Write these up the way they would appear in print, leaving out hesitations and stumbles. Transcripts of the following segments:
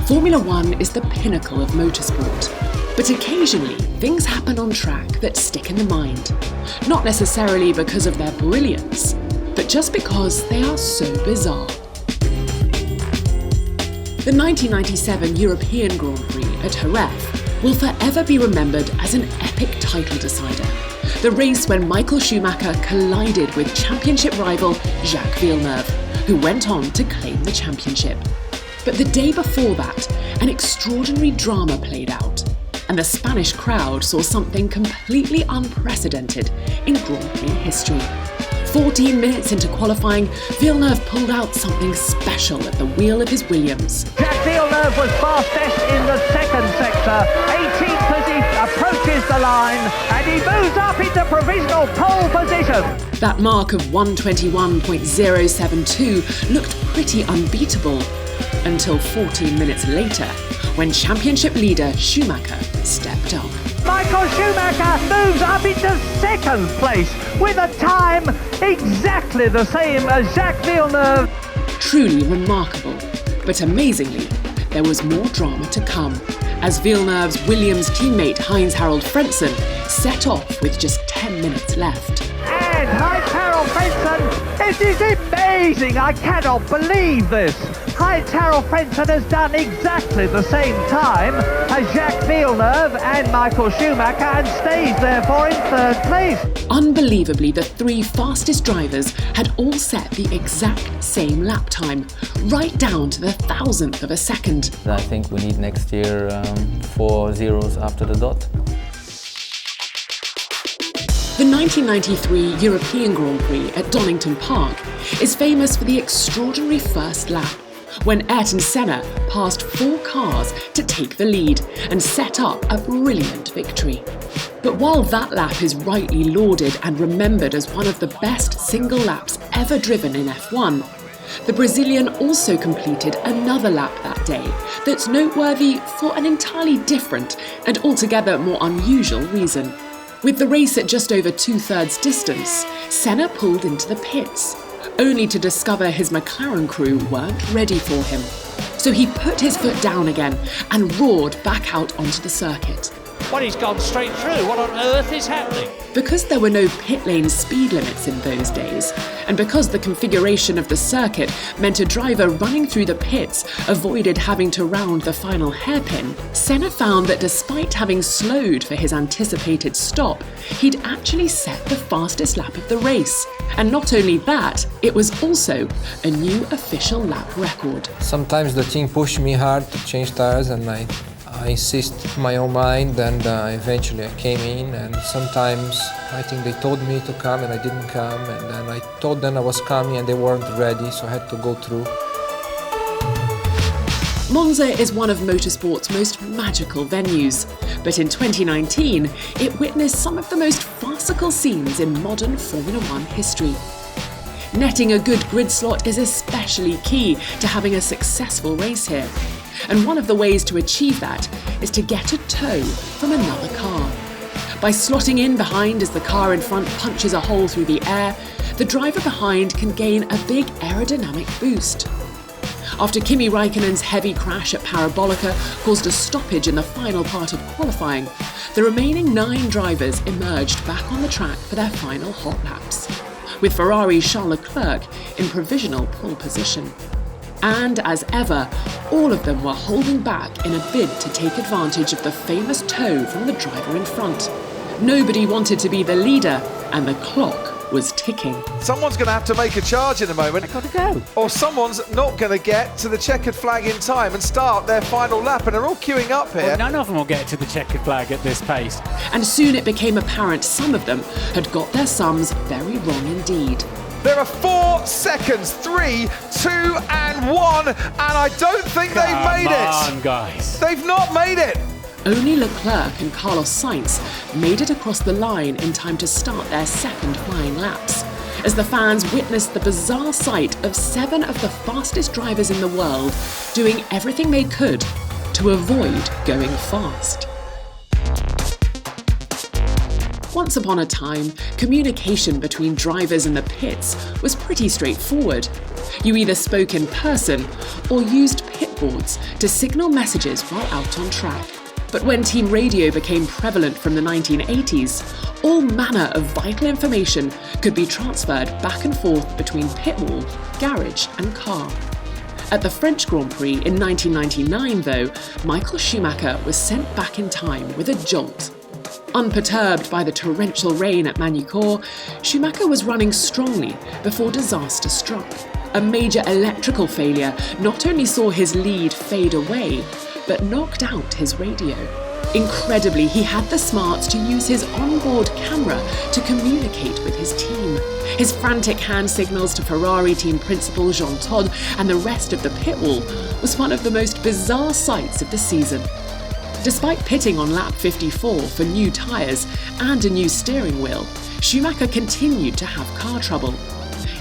Formula One is the pinnacle of motorsport, but occasionally things happen on track that stick in the mind. Not necessarily because of their brilliance, but just because they are so bizarre. The 1997 European Grand Prix at Jerez will forever be remembered as an epic title decider. The race when Michael Schumacher collided with championship rival Jacques Villeneuve, who went on to claim the championship. But the day before that, an extraordinary drama played out, and the Spanish crowd saw something completely unprecedented in Grand Prix history. 14 minutes into qualifying, Villeneuve pulled out something special at the wheel of his Williams. Jacques Villeneuve was fastest in the second sector. 18th as he approaches the line, and he moves up into provisional pole position. That mark of 1:21.072 looked pretty unbeatable, until 14 minutes later, when championship leader Schumacher stepped up. Michael Schumacher moves up into second place with a time exactly the same as Jacques Villeneuve. Truly remarkable, but amazingly, there was more drama to come, as Villeneuve's Williams teammate Heinz-Harald Frentzen set off with just 10 minutes left. And Heinz-Harald Frentzen, it is amazing, I cannot believe this. Heinz-Harald Frentzen has done exactly the same time as Jacques Villeneuve and Michael Schumacher and stays therefore in third place. Unbelievably, the three fastest drivers had all set the exact same lap time, right down to the thousandth of a second. I think we need next year 4 zeros after the dot. The 1993 European Grand Prix at Donington Park is famous for the extraordinary first lap, when Ayrton Senna passed 4 cars to take the lead and set up a brilliant victory. But while that lap is rightly lauded and remembered as one of the best single laps ever driven in F1, the Brazilian also completed another lap that day that's noteworthy for an entirely different and altogether more unusual reason. With the race at just over 2/3 distance, Senna pulled into the pits, only to discover his McLaren crew weren't ready for him. So he put his foot down again and roared back out onto the circuit. Well, he's gone straight through. What on earth is happening? Because there were no pit lane speed limits in those days, and because the configuration of the circuit meant a driver running through the pits avoided having to round the final hairpin, Senna found that despite having slowed for his anticipated stop, he'd actually set the fastest lap of the race. And not only that, it was also a new official lap record. Sometimes the team pushed me hard to change tires, and I insist my own mind, and eventually I came in, and sometimes I think they told me to come and I didn't come, and then I told them I was coming and they weren't ready, so I had to go through. Monza is one of motorsport's most magical venues, but in 2019 it witnessed some of the most farcical scenes in modern Formula One history. Netting a good grid slot is especially key to having a successful race here. And one of the ways to achieve that is to get a tow from another car. By slotting in behind as the car in front punches a hole through the air, the driver behind can gain a big aerodynamic boost. After Kimi Raikkonen's heavy crash at Parabolica caused a stoppage in the final part of qualifying, the remaining 9 drivers emerged back on the track for their final hot laps, with Ferrari's Charles Leclerc in provisional pole position. And as ever, all of them were holding back in a bid to take advantage of the famous tow from the driver in front. Nobody wanted to be the leader, and the clock was ticking. Someone's going to have to make a charge in a moment. I've got to go. Or someone's not going to get to the checkered flag in time and start their final lap, and they're all queuing up here. Well, none of them will get to the checkered flag at this pace. And soon it became apparent some of them had got their sums very wrong indeed. There are 4 seconds, 3, 2 and 1, and I don't think they've made it. Come on, guys. They've not made it. Only Leclerc and Carlos Sainz made it across the line in time to start their second flying laps, as the fans witnessed the bizarre sight of 7 of the fastest drivers in the world doing everything they could to avoid going fast. Once upon a time, communication between drivers in the pits was pretty straightforward. You either spoke in person or used pit boards to signal messages while out on track. But when team radio became prevalent from the 1980s, all manner of vital information could be transferred back and forth between pit wall, garage and car. At the French Grand Prix in 1999, though, Michael Schumacher was sent back in time with a jolt. Unperturbed by the torrential rain at Magny-Cours, Schumacher was running strongly before disaster struck. A major electrical failure not only saw his lead fade away, but knocked out his radio. Incredibly, he had the smarts to use his onboard camera to communicate with his team. His frantic hand signals to Ferrari team principal Jean Todt and the rest of the pit wall was one of the most bizarre sights of the season. Despite pitting on lap 54 for new tyres and a new steering wheel, Schumacher continued to have car trouble.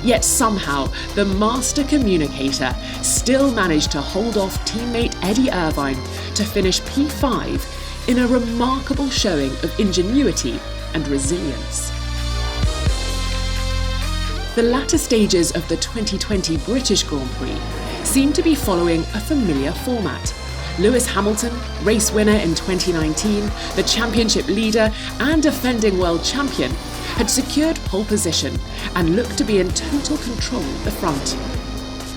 Yet somehow, the master communicator still managed to hold off teammate Eddie Irvine to finish P5 in a remarkable showing of ingenuity and resilience. The latter stages of the 2020 British Grand Prix seem to be following a familiar format. Lewis Hamilton, race winner in 2019, the championship leader and defending world champion, had secured pole position and looked to be in total control at the front.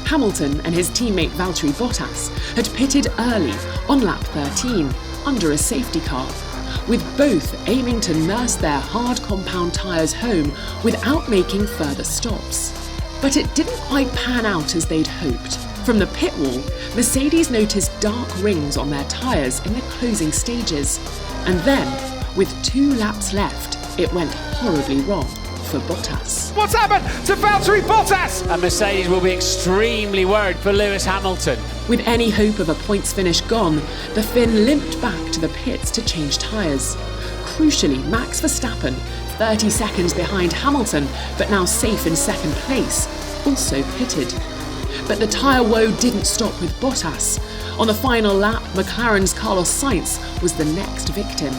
Hamilton and his teammate Valtteri Bottas had pitted early on lap 13 under a safety car, with both aiming to nurse their hard compound tyres home without making further stops. But it didn't quite pan out as they'd hoped. From the pit wall, Mercedes noticed dark rings on their tyres in the closing stages. And then, with 2 laps left, it went horribly wrong for Bottas. What's happened to Valtteri Bottas? And Mercedes will be extremely worried for Lewis Hamilton. With any hope of a points finish gone, the Finn limped back to the pits to change tyres. Crucially, Max Verstappen, 30 seconds behind Hamilton, but now safe in second place, also pitted. But the tyre woe didn't stop with Bottas. On the final lap, McLaren's Carlos Sainz was the next victim,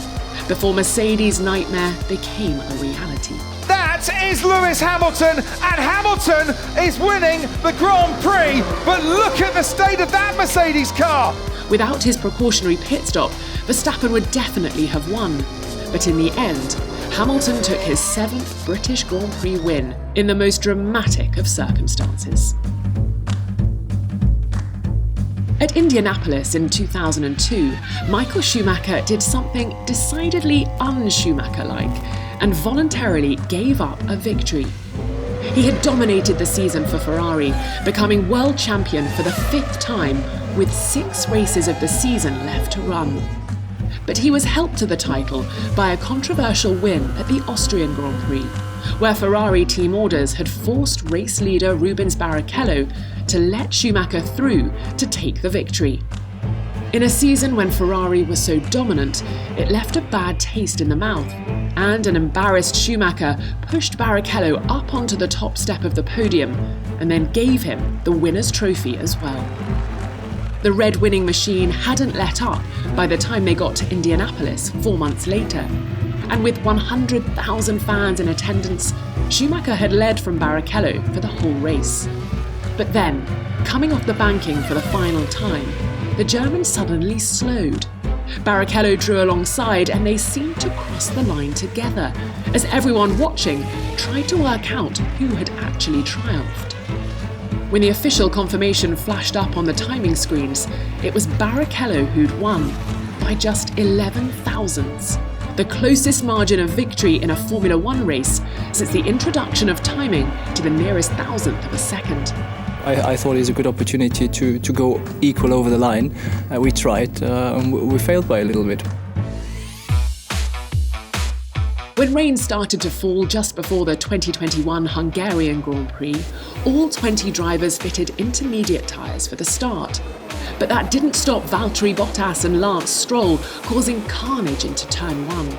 before Mercedes' nightmare became a reality. That is Lewis Hamilton, and Hamilton is winning the Grand Prix. But look at the state of that Mercedes car. Without his precautionary pit stop, Verstappen would definitely have won. But in the end, Hamilton took his 7th British Grand Prix win in the most dramatic of circumstances. At Indianapolis in 2002, Michael Schumacher did something decidedly un-Schumacher-like and voluntarily gave up a victory. He had dominated the season for Ferrari, becoming world champion for the 5th time with 6 races of the season left to run. But he was helped to the title by a controversial win at the Austrian Grand Prix, where Ferrari team orders had forced race leader Rubens Barrichello to let Schumacher through to take the victory. In a season when Ferrari was so dominant, it left a bad taste in the mouth, and an embarrassed Schumacher pushed Barrichello up onto the top step of the podium and then gave him the winner's trophy as well. The red winning machine hadn't let up by the time they got to Indianapolis 4 months later, and with 100,000 fans in attendance, Schumacher had led from Barrichello for the whole race. But then, coming off the banking for the final time, the German suddenly slowed. Barrichello drew alongside and they seemed to cross the line together, as everyone watching tried to work out who had actually triumphed. When the official confirmation flashed up on the timing screens, it was Barrichello who'd won, by just 11 thousandths, the closest margin of victory in a Formula One race since the introduction of timing to the nearest thousandth of a second. I thought it was a good opportunity to go equal over the line. We tried, and we failed by a little bit. When rain started to fall just before the 2021 Hungarian Grand Prix, all 20 drivers fitted intermediate tyres for the start. But that didn't stop Valtteri Bottas and Lance Stroll causing carnage into turn 1.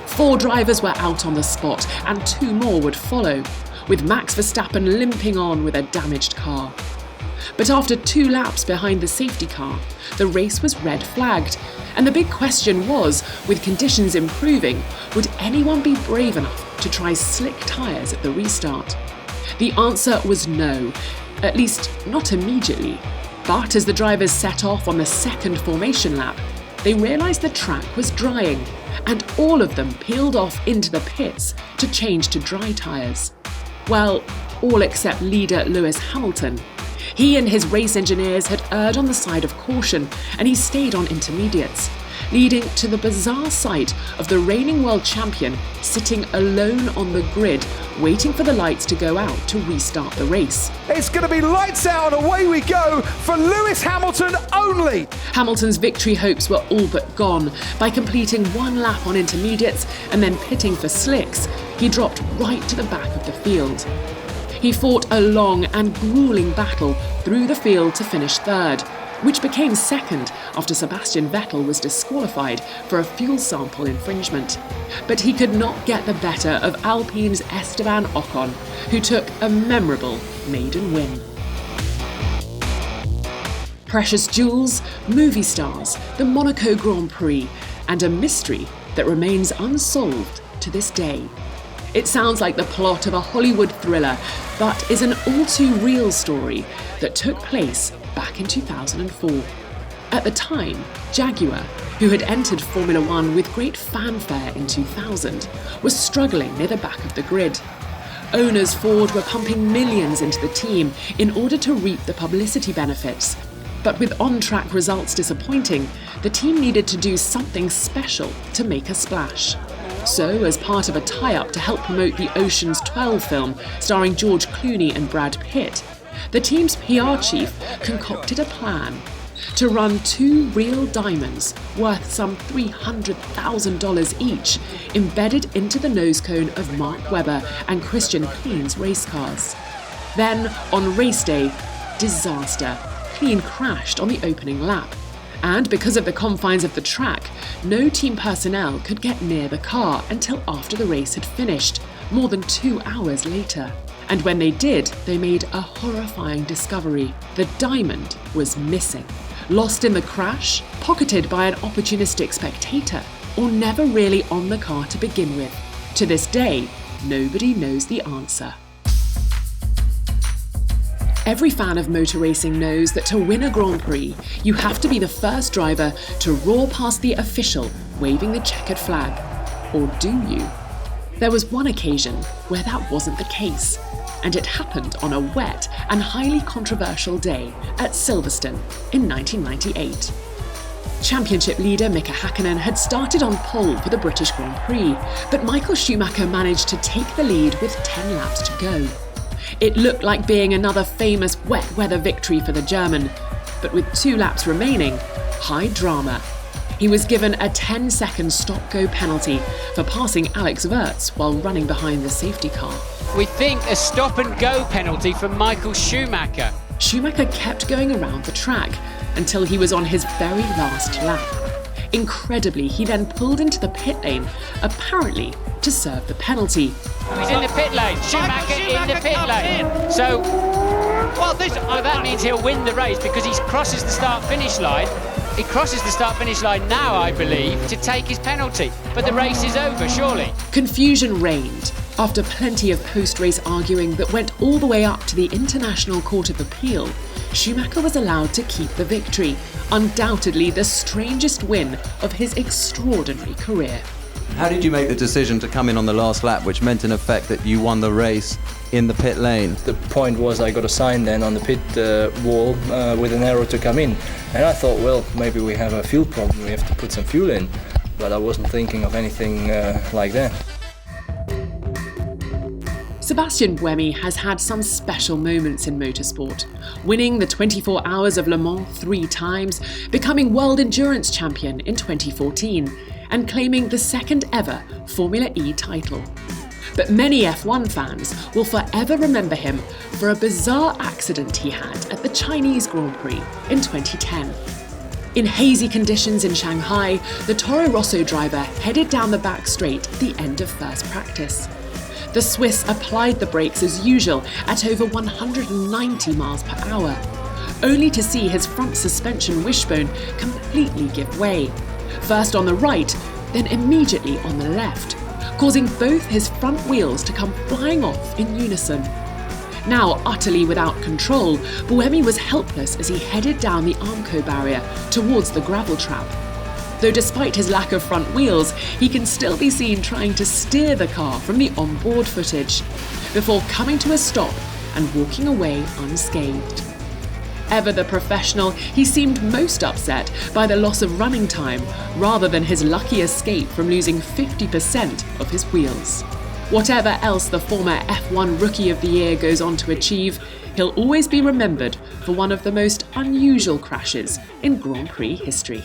4 drivers were out on the spot and 2 more would follow, with Max Verstappen limping on with a damaged car. But after 2 laps behind the safety car, the race was red flagged, and the big question was, with conditions improving, would anyone be brave enough to try slick tyres at the restart? The answer was no, At least, not immediately. But as the drivers set off on the second formation lap, they realised the track was drying, and all of them peeled off into the pits to change to dry tyres. Well, all except leader Lewis Hamilton. He and his race engineers had erred on the side of caution, and he stayed on intermediates, leading to the bizarre sight of the reigning world champion sitting alone on the grid, waiting for the lights to go out to restart the race. It's going to be lights out and away we go for Lewis Hamilton only. Hamilton's victory hopes were all but gone. By completing one lap on intermediates and then pitting for slicks, he dropped right to the back of the field. He fought a long and grueling battle through the field to finish third, which became second after Sebastian Vettel was disqualified for a fuel sample infringement. But he could not get the better of Alpine's Esteban Ocon, who took a memorable maiden win. Precious jewels, movie stars, the Monaco Grand Prix, and a mystery that remains unsolved to this day. It sounds like the plot of a Hollywood thriller, but is an all-too-real story that took place back in 2004. At the time, Jaguar, who had entered Formula One with great fanfare in 2000, was struggling near the back of the grid. Owners Ford were pumping millions into the team in order to reap the publicity benefits. But with on-track results disappointing, the team needed to do something special to make a splash. So, as part of a tie-up to help promote the Ocean's 12 film starring George Clooney and Brad Pitt, the team's PR chief concocted a plan to run 2 real diamonds worth some $300,000 each embedded into the nose cone of Mark Webber and Christian Kleen's race cars. Then, on race day, disaster. Kleen crashed on the opening lap. And because of the confines of the track, no team personnel could get near the car until after the race had finished, more than 2 hours later. And when they did, they made a horrifying discovery. The diamond was missing, lost in the crash, pocketed by an opportunistic spectator, or never really on the car to begin with. To this day, nobody knows the answer. Every fan of motor racing knows that to win a Grand Prix, you have to be the first driver to roar past the official waving the checkered flag. Or do you? There was one occasion where that wasn't the case, and it happened on a wet and highly controversial day at Silverstone in 1998. Championship leader Mika Häkkinen had started on pole for the British Grand Prix, but Michael Schumacher managed to take the lead with 10 laps to go. It looked like being another famous wet weather victory for the German, but with 2 laps remaining, high drama. He was given a 10-second stop-go penalty for passing Alex Wurz while running behind the safety car. We think a stop-and-go penalty from Michael Schumacher. Schumacher kept going around the track until he was on his very last lap. Incredibly, he then pulled into the pit lane, apparently to serve the penalty. He's in the pit lane. Schumacher in the pit lane. So, that means he'll win the race because he crosses the start-finish line. He crosses the start-finish line now, I believe, to take his penalty. But the race is over, surely. Confusion reigned after plenty of post-race arguing that went all the way up to the International Court of Appeal. Schumacher was allowed to keep the victory, undoubtedly the strangest win of his extraordinary career. How did you make the decision to come in on the last lap, which meant in effect that you won the race in the pit lane? The point was I got a sign then on the pit wall with an arrow to come in. And I thought, well, maybe we have a fuel problem, we have to put some fuel in. But I wasn't thinking of anything like that. Sebastian Buemi has had some special moments in motorsport, winning the 24 Hours of Le Mans 3 times, becoming World Endurance Champion in 2014, and claiming the second ever Formula E title. But many F1 fans will forever remember him for a bizarre accident he had at the Chinese Grand Prix in 2010. In hazy conditions in Shanghai, the Toro Rosso driver headed down the back straight at the end of first practice. The Swiss applied the brakes as usual at over 190 miles per hour, only to see his front suspension wishbone completely give way, first on the right, then immediately on the left, causing both his front wheels to come flying off in unison. Now utterly without control, Buemi was helpless as he headed down the Armco barrier towards the gravel trap. Though despite his lack of front wheels, he can still be seen trying to steer the car from the onboard footage, before coming to a stop and walking away unscathed. Ever the professional, he seemed most upset by the loss of running time rather than his lucky escape from losing 50% of his wheels. Whatever else the former F1 Rookie of the Year goes on to achieve, he'll always be remembered for one of the most unusual crashes in Grand Prix history.